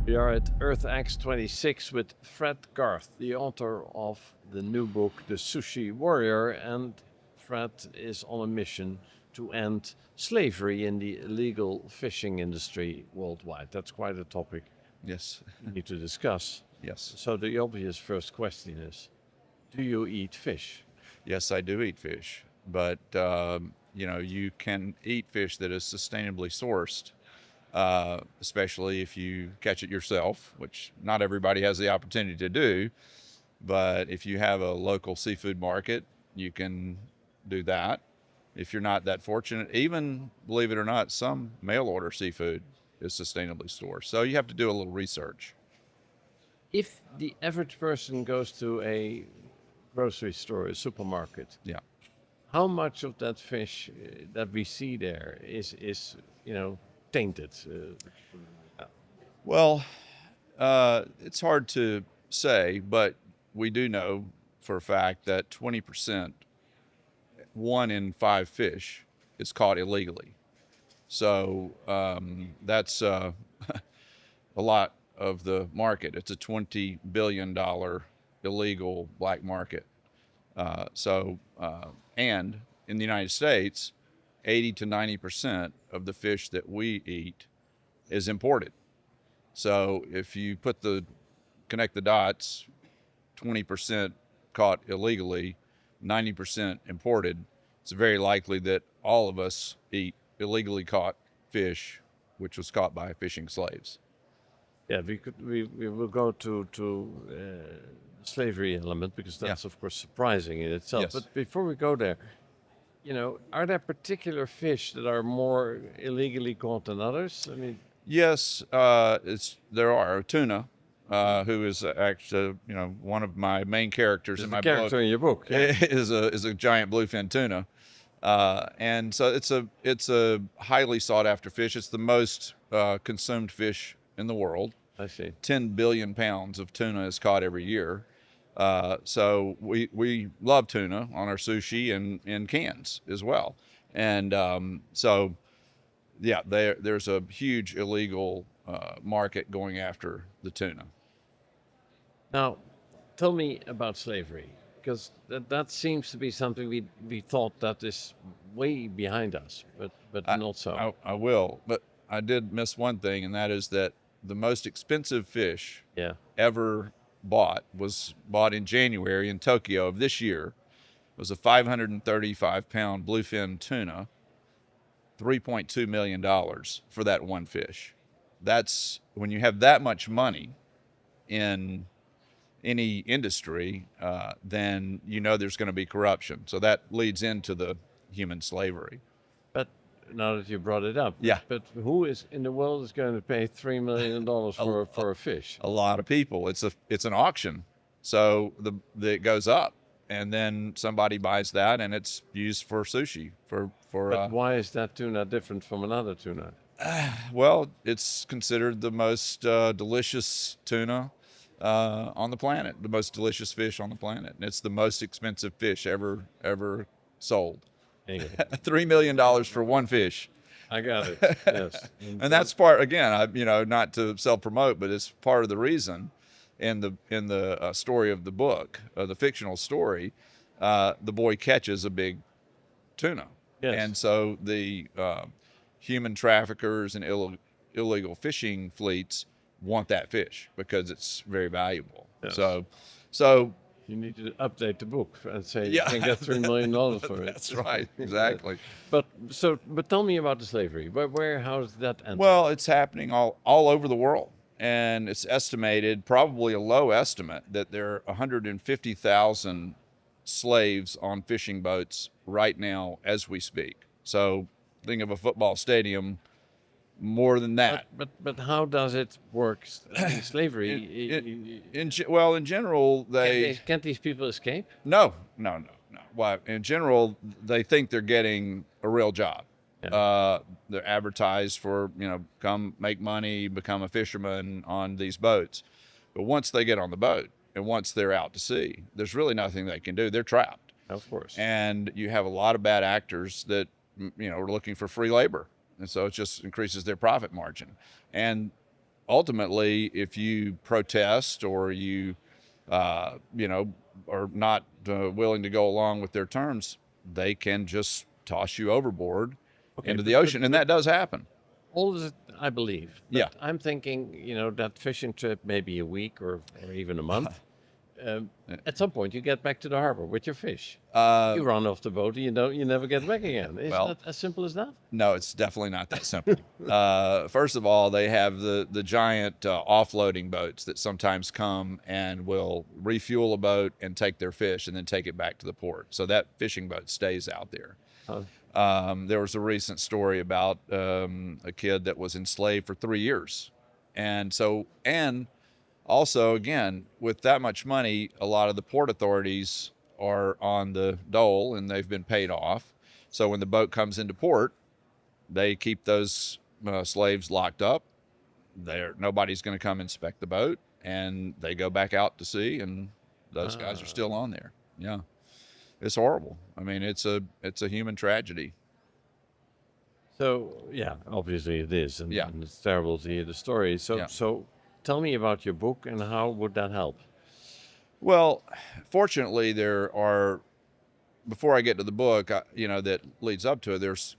We are at EarthX 26 with Fred Garth, the author of the new book, The Sushi Warrior. And Fred is on a mission to end slavery in the illegal fishing industry worldwide. That's quite a topic Yes. we need to discuss. Yes. So, the obvious first question is, do you eat fish? Yes, I do eat fish, but you can eat fish that is sustainably sourced, especially if you catch it yourself, which not everybody has the opportunity to do. But if you have a local seafood market, you can do that. If you're not that fortunate, even believe it or not, some mail order seafood is sustainably sourced. So you have to do a little research. If the average person goes to a grocery store, a supermarket, Yeah. how much of that fish that we see there is tainted? Well, it's hard to say, but we do know for a fact that 20%, 1 in 5 fish, is caught illegally. So that's a lot of the market. It's a $20 billion illegal black market. And in the United States, 80 to 90% of the fish that we eat is imported. So if you connect the dots, 20% caught illegally, 90% imported, it's very likely that all of us eat illegally caught fish, which was caught by fishing slaves. Yeah, we will go to the slavery element because Yeah. that's of course surprising in itself. Yes. But before we go there, are there particular fish that are more illegally caught than others? I mean, Yes, there are tuna, who is actually one of my main characters there's in the my book character in your book. Yeah. is a giant bluefin tuna, and so it's a highly sought after fish. It's the most consumed fish in the world. I see. 10 billion pounds of tuna is caught every year. So we love tuna on our sushi and in cans as well, and so yeah, there's a huge illegal market going after the tuna. Now, tell me about slavery because that seems to be something we thought that is way behind us, but I, not so. I will, but I did miss one thing, and that is that the most expensive fish Yeah. ever was bought in January in Tokyo of this year. It was a 535-pound bluefin tuna, $3.2 million for that one fish. That's when you have that much money in any industry, then there's going to be corruption. So that leads into the human slavery. But now that you brought it up, Yeah. but who is in the world is going to pay $3 million A, for a fish? a lot of people. It's an auction, so it goes up, and then somebody buys that, and it's used for sushi. But why is that tuna different from another tuna? Well, it's considered the most delicious tuna on the planet, the most delicious fish on the planet, and it's the most expensive fish ever sold. Anyway, $3 million for one fish. I got it. Yes, And that's part, again, not to self promote, but it's part of the reason in the story of the book, the fictional story. The boy catches a big tuna, Yes. and so the human traffickers and illegal fishing fleets want that fish because it's very valuable. Yes. So You need to update the book and say Yeah. you can get $3 million for it. that's right, exactly. But tell me about the slavery. How does that end? Well, it's happening all over the world. And it's estimated, probably a low estimate, that there are 150,000 slaves on fishing boats right now as we speak. So think of a football stadium, more than that. But how does it work? I mean, slavery. In general, Can't these people escape? no. Why? In general, they think they're getting a real job. Yeah. They're advertised for, come make money, become a fisherman on these boats. But once they get on the boat and once they're out to sea, there's really nothing they can do. They're trapped. Of course. And you have a lot of bad actors that, are looking for free labor. And so it just increases their profit margin. And ultimately, if you protest or you, are not willing to go along with their terms, they can just toss you overboard Okay, into the ocean, and that does happen. all is, I believe. Yeah. But I'm thinking, that fishing trip, maybe a week or even a month. At some point, you get back to the harbor with your fish. You run off the boat, and you never get back again. Is Well, that as simple as that? No, it's definitely not that simple. First of all, they have the giant offloading boats that sometimes come and will refuel a boat and take their fish and then take it back to the port. So that fishing boat stays out there. Oh, There was a recent story about a kid that was enslaved for 3 years. And also, again, with that much money, a lot of the port authorities are on the dole and they've been paid off. So when the boat comes into port, they keep those slaves locked up. Nobody's going to come inspect the boat, and they go back out to sea, and those guys are still on there. Yeah, it's horrible. I mean, it's a human tragedy. so yeah, obviously it is, and, Yeah. and it's terrible to hear the story. So Yeah. so, tell me about your book and how would that help? Well, fortunately, there are. Before I get to the book, that leads up to it. There's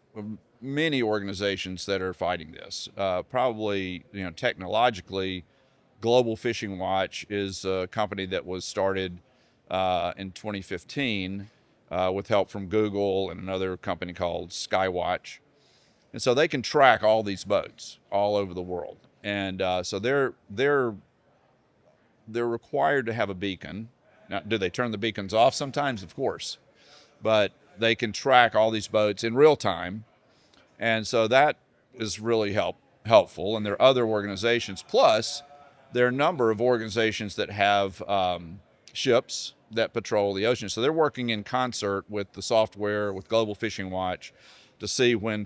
many organizations that are fighting this. Probably, technologically, Global Fishing Watch is a company that was started in 2015 with help from Google and another company called Skywatch. And so they can track all these boats all over the world. And so they're required to have a beacon. Now, do they turn the beacons off sometimes? Of course. But they can track all these boats in real time. And so that is really helpful. And there are other organizations. Plus, there are a number of organizations that have ships that patrol the ocean. So they're working in concert with the software, with Global Fishing Watch, to see when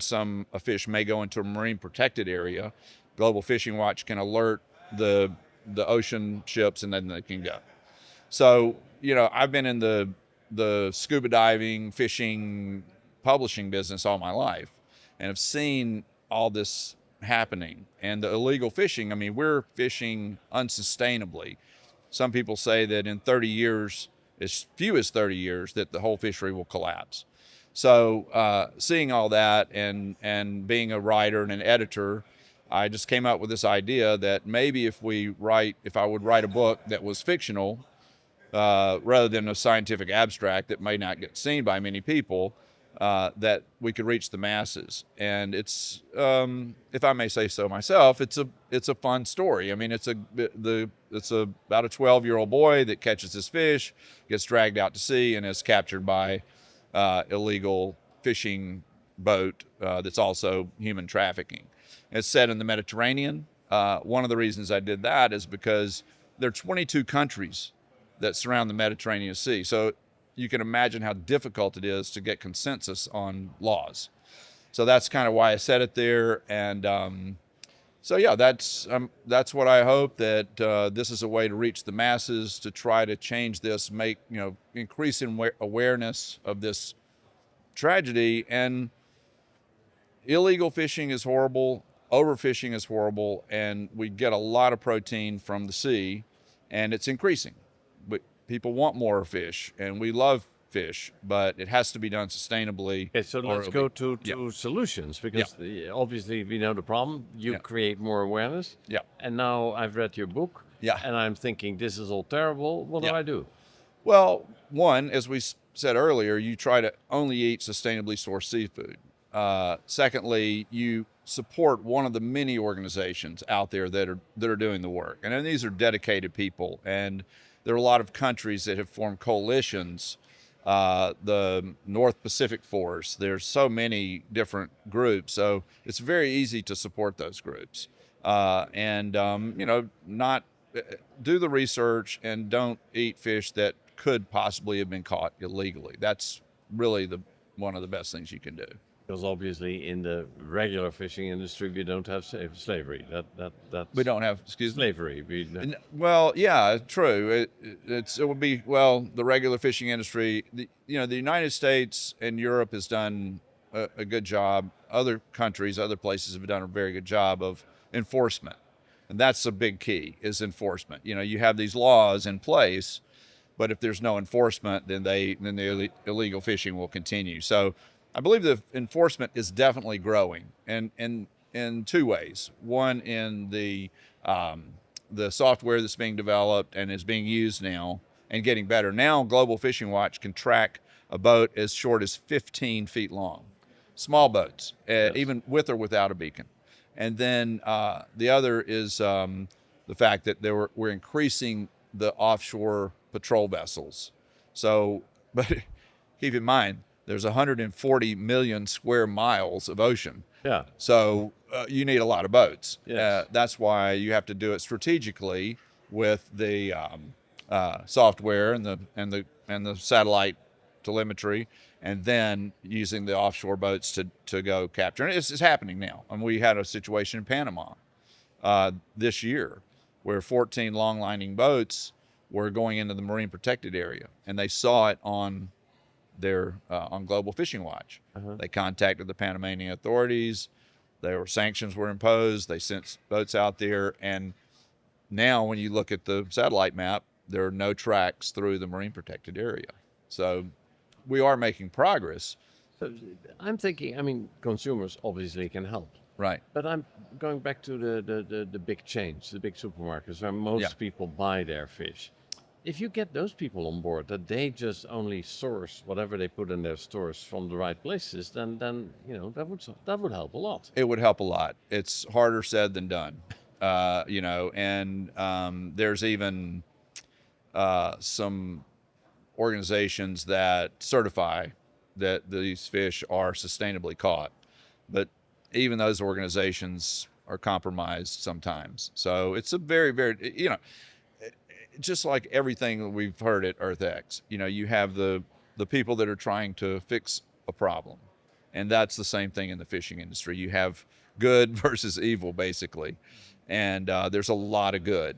a fish may go into a marine protected area. Global Fishing Watch can alert the ocean ships, and then they can go. So, I've been in the scuba diving, fishing, publishing business all my life, and have seen all this happening. And the illegal fishing, I mean, we're fishing unsustainably. Some people say that in 30 years, as few as 30 years, that the whole fishery will collapse. So seeing all that and being a writer and an editor, I just came up with this idea that maybe if I would write a book that was fictional, rather than a scientific abstract that may not get seen by many people, that we could reach the masses. And it's, if I may say so myself, it's a fun story. I mean, it's about a 12-year-old boy that catches his fish, gets dragged out to sea, and is captured by illegal fishing boat that's also human trafficking. It's set in the Mediterranean. One of the reasons I did that is because there are 22 countries that surround the Mediterranean Sea. So you can imagine how difficult it is to get consensus on laws. So that's kind of why I set it there. And so yeah, that's what I hope, that this is a way to reach the masses, to try to change this, increase in awareness of this tragedy. And illegal fishing is horrible, overfishing is horrible, and we get a lot of protein from the sea, and it's increasing. But people want more fish, and we love fish, but it has to be done sustainably. Okay, so let's go to Yeah. solutions, because obviously we know the problem. You Yeah. create more awareness. Yeah. And now I've read your book. Yeah. And I'm thinking, this is all terrible. What do Yeah. I do? Well, one, as we said earlier, you try to only eat sustainably sourced seafood. Secondly, you support one of the many organizations out there that are doing the work, and then these are dedicated people, and there are a lot of countries that have formed coalitions. The North Pacific Force. There's so many different groups, so it's very easy to support those groups. Not do the research and don't eat fish that could possibly have been caught illegally. That's really one of the best things you can do. Because obviously in the regular fishing industry, we don't have slavery. That's We don't have, excuse me. slavery. Well, yeah, true. It would be, well, the regular fishing industry. The United States and Europe has done a good job. Other countries, other places have done a very good job of enforcement. And that's a big key, is enforcement. You know, you have these laws in place, but if there's no enforcement, then the illegal fishing will continue. So I believe the enforcement is definitely growing, and in two ways. One, in the software that's being developed and is being used now and getting better. Now, Global Fishing Watch can track a boat as short as 15 feet long, small boats, Yes. even with or without a beacon. And then the other is the fact that we're increasing the offshore patrol vessels. So, but keep in mind, there's 140 million square miles of ocean. Yeah. So you need a lot of boats. Yes. That's why you have to do it strategically with the software and the satellite telemetry, and then using the offshore boats to go capture. And it's happening now. And we had a situation in Panama this year where 14 long lining boats were going into the marine protected area, and they saw it on their on Global Fishing Watch. They contacted the Panamanian authorities. Sanctions were imposed. They sent boats out there, and now when you look at the satellite map, there are no tracks through the marine protected area. So we are making progress. So I'm thinking, I mean, consumers obviously can help. Right. But I'm going back to the big chains, the big supermarkets where most people buy their fish. If you get those people on board, that they just only source whatever they put in their stores from the right places, then you know that would help a lot. It would help a lot. It's harder said than done, you know. And there's even some organizations that certify that these fish are sustainably caught, but even those organizations are compromised sometimes. So it's a very, very, you know, just like everything that we've heard at EarthX, you know, you have the people that are trying to fix a problem, and that's the same thing in the fishing industry. You have good versus evil, basically, and there's a lot of good,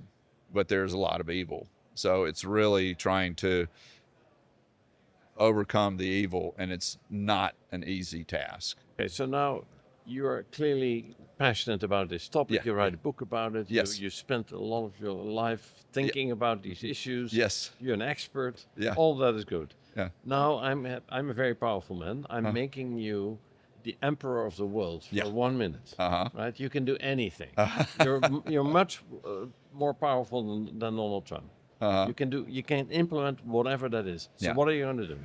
but there's a lot of evil. So it's really trying to overcome the evil, and it's not an easy task. Okay, so now you are clearly passionate about this topic. Yeah, You write a book about it. Yes. You spent a lot of your life thinking about these issues. Yes. You're an expert. Yeah. All that is good. Yeah. Now I'm a very powerful man. I'm making you the emperor of the world for 1 minute. Right? You can do anything. You're much more powerful than Donald Trump. You can implement whatever that is. So Yeah. what are you going to do?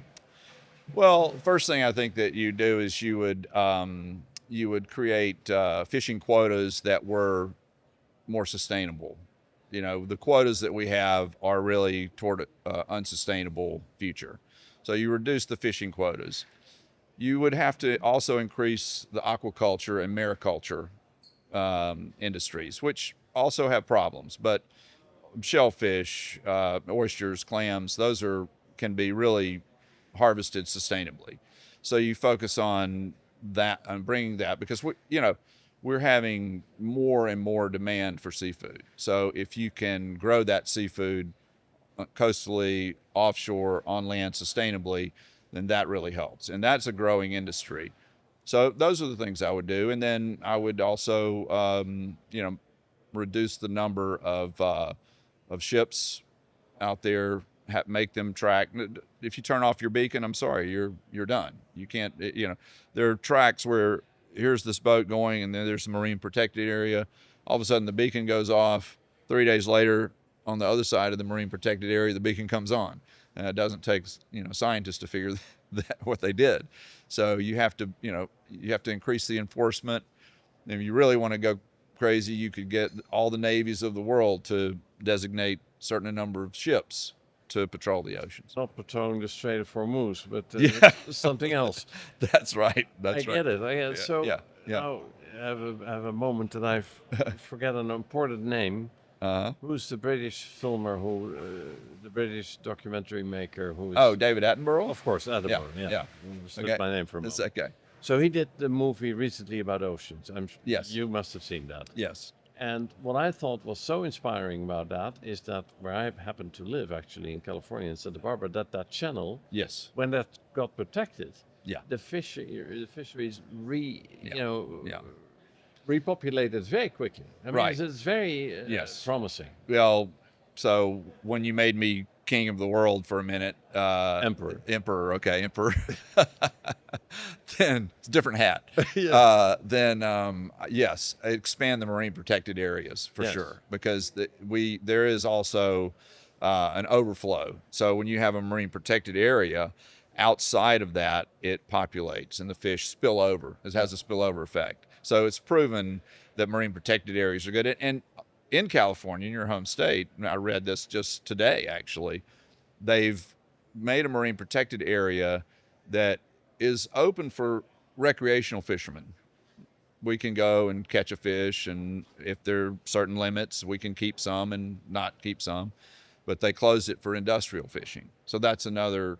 Well, first thing I think that you do is you would create fishing quotas that were more sustainable. You know, the quotas that we have are really toward unsustainable future. So you reduce the fishing quotas. You would have to also increase the aquaculture and mariculture industries, which also have problems. But shellfish, oysters, clams, those can be really harvested sustainably. So you focus on that and bringing that, because we're having more and more demand for seafood. So if you can grow that seafood coastally, offshore, on land sustainably, then that really helps. And that's a growing industry. So those are the things I would do. And then I would also, reduce the number of ships out there, make them track. If you turn off your beacon, I'm sorry, you're done. You can't, there are tracks where here's this boat going, and then there's a marine protected area. All of a sudden the beacon goes off. 3 days later, on the other side of the marine protected area, the beacon comes on. And it doesn't take, scientists to figure that what they did. So you have to increase the enforcement. And if you really want to go crazy, you could get all the navies of the world to designate certain number of ships to patrol the oceans. Not patrolling the Strait of Hormuz, but something else. That's right. I get it. Yeah. So Yeah. now I have a moment that I forget an important name. Who's the British filmer the British documentary maker who is... Oh, David Attenborough? Of course, Attenborough, yeah. Slipped my name for a moment. That's okay. So he did the movie recently about oceans. Yes. You must have seen that. Yes. And what I thought was so inspiring about that is that where I happen to live, actually, in California, in Santa Barbara, that channel, Yes. when that got protected, Yeah. the fisheries repopulated very quickly. I mean, Right. it's very Yes. promising. Well, so when you made me king of the world for a minute, Emperor. emperor, then it's a different hat. Yes. Then yes, expand the marine protected areas for Yes. sure, because there is also an overflow. So when you have a marine protected area, outside of that, it populates and the fish spill over. It has a spillover effect. So it's proven that marine protected areas are good. And in California, in your home state, and I read this just today actually, they've made a marine protected area that is open for recreational fishermen. We can go and catch a fish, and if there are certain limits, we can keep some and not keep some. But they closed it for industrial fishing. So that's another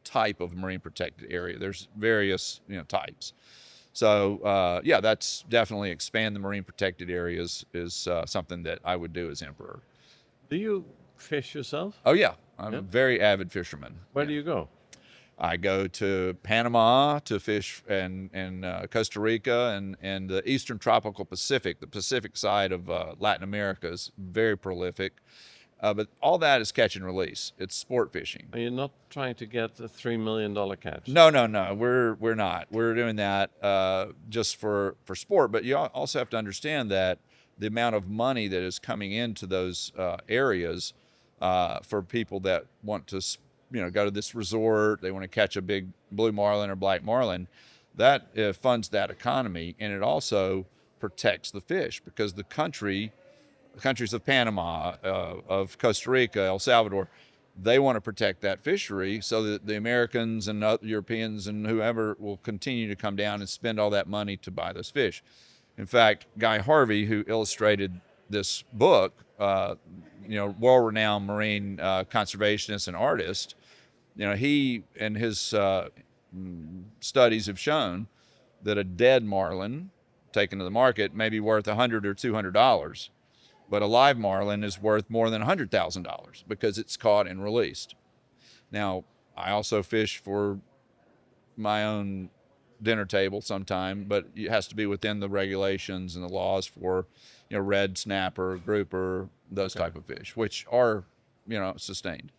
type of marine protected area. There's various types. So yeah, that's definitely expand the marine protected areas is something that I would do as emperor. Do you fish yourself? Oh yeah, I'm Yeah. a very avid fisherman. Where do you go? I go to Panama to fish and Costa Rica and the eastern tropical Pacific. The Pacific side of Latin America is very prolific. But all that is catch and release. It's sport fishing. Are you not trying to get a $3 million catch? No. We're not. We're doing that just for sport. But you also have to understand that the amount of money that is coming into those areas for people that want to, go to this resort, they want to catch a big blue marlin or black marlin, that funds that economy, and it also protects the fish because the countries of Panama, of Costa Rica, El Salvador, they want to protect that fishery so that the Americans and Europeans and whoever will continue to come down and spend all that money to buy those fish. In fact, Guy Harvey, who illustrated this book, world-renowned marine conservationist and artist, he and his studies have shown that a dead marlin taken to the market may be worth $100 or $200. But a live marlin is worth more than $100,000 because it's caught and released. Now, I also fish for my own dinner table sometime, but it has to be within the regulations and the laws for, red snapper, grouper, those type of fish, which are, sustained.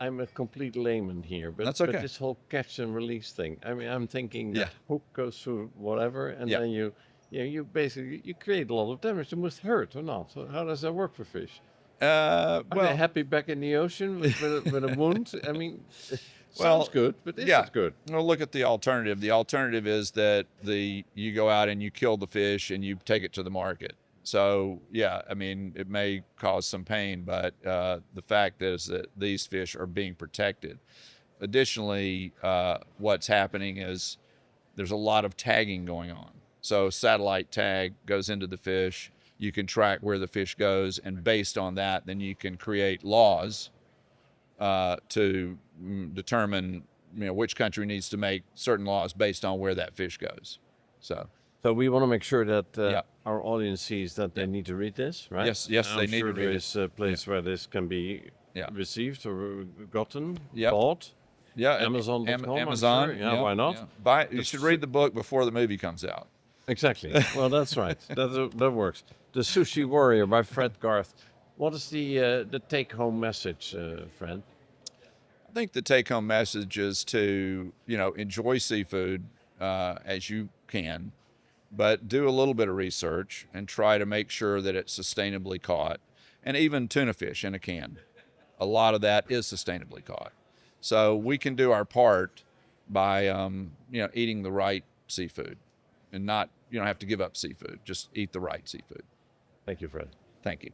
I'm a complete layman here, but, That's okay. but this whole catch and release thing. I mean, I'm thinking that Yeah. hook goes through whatever, and Yeah. then you basically you create a lot of damage. It must hurt or not. So how does that work for fish? Are they Well, happy back in the ocean with a wound? I mean, it Well, sounds good, but is yeah. it good? Well, look at the alternative. The alternative is that you go out and you kill the fish and you take it to the market. So yeah, I mean, it may cause some pain, but the fact is that these fish are being protected. Additionally, what's happening is there's a lot of tagging going on. So satellite tag goes into the fish. You can track where the fish goes, and based on that, then you can create laws to determine which country needs to make certain laws based on where that fish goes. So we want to make sure that Yeah. our audience sees that they need to read this, right? Yes, I'm they need sure to read there it. is a place where this can be Yeah. received or gotten, Yep. bought. Yeah, Amazon.com, I'm Amazon. sure. Yeah, why not? You should read the book before the movie comes out. Exactly. Well, that's right. That works. The Sushi Warrior by Fred Garth. What is the take-home message, Fred? I think the take-home message is to enjoy seafood as you can, but do a little bit of research and try to make sure that it's sustainably caught. And even tuna fish in a can, a lot of that is sustainably caught. So we can do our part by eating the right seafood, and not you don't have to give up seafood. Just eat the right seafood. Thank you, Fred. Thank you.